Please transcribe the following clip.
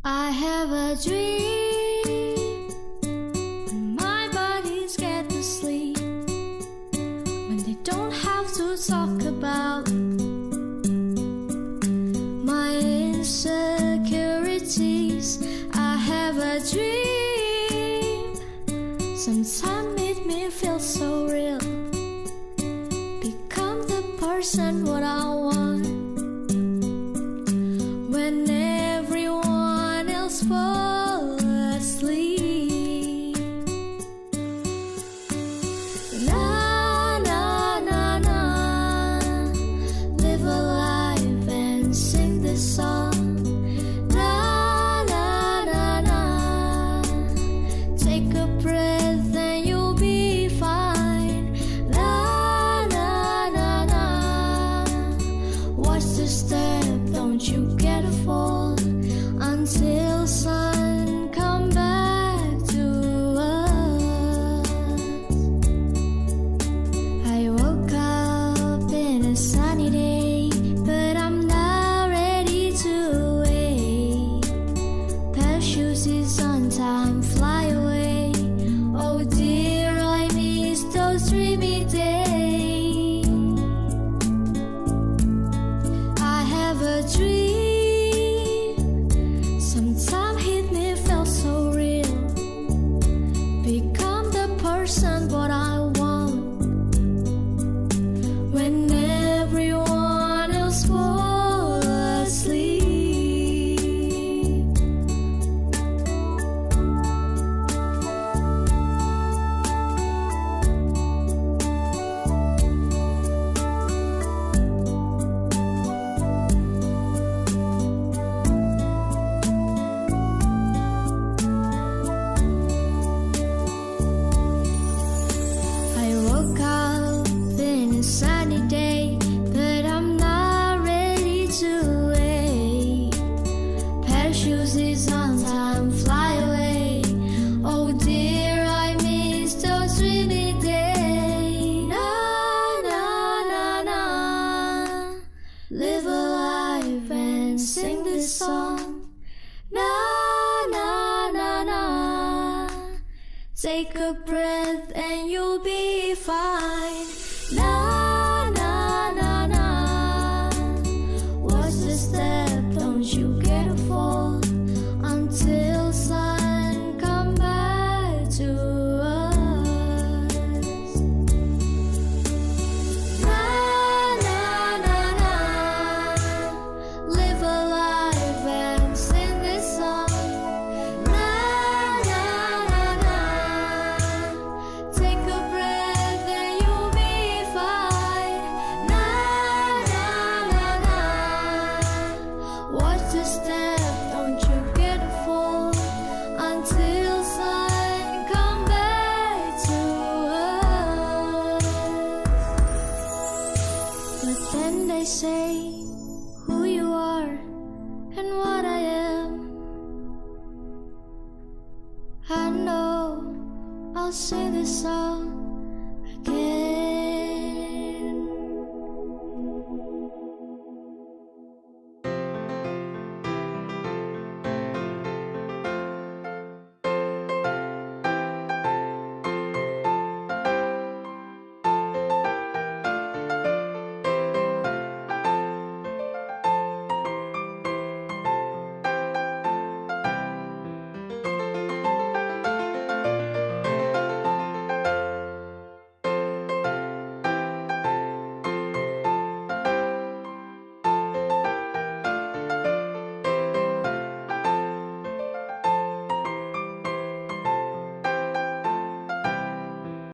I have a dream when my body's get to sleep, when they don't have to talk about my insecurities. I have a dream, sometimes it may feel so real. Become the person what I want when everyone else falls asleep. Na na na na, live a life and sing this song. Na na na na, take a breath and you'll be fine. Na na na na, watch the step, don't you get a fall until sun come back to us. I woke up in a sunny day, but I'm not ready to wait. Pair of shoes is on time, fly away. Oh dear, I miss those dreamy days. I have a dream, sometimes hit me felt so real. Become the person what I want when everyone else falls asleep. I woke up in a sunny day, but I'm not ready to wait. Pair of shoes is on time, fly away. Oh dear, I miss those dreamy days. Na na na na, live a life and sing this song. Na na na na, take a breath and you'll be fine. Na na na na, watch the step, don't you get a fall until sun come back to us. Na na na na, live a life and sing this song. Na na na na, take a breath and you'll be fine. Na na na na, watch the step, don't you get a fall until sun come back to us. But then they say who you are and what I am. I know I'll sing this song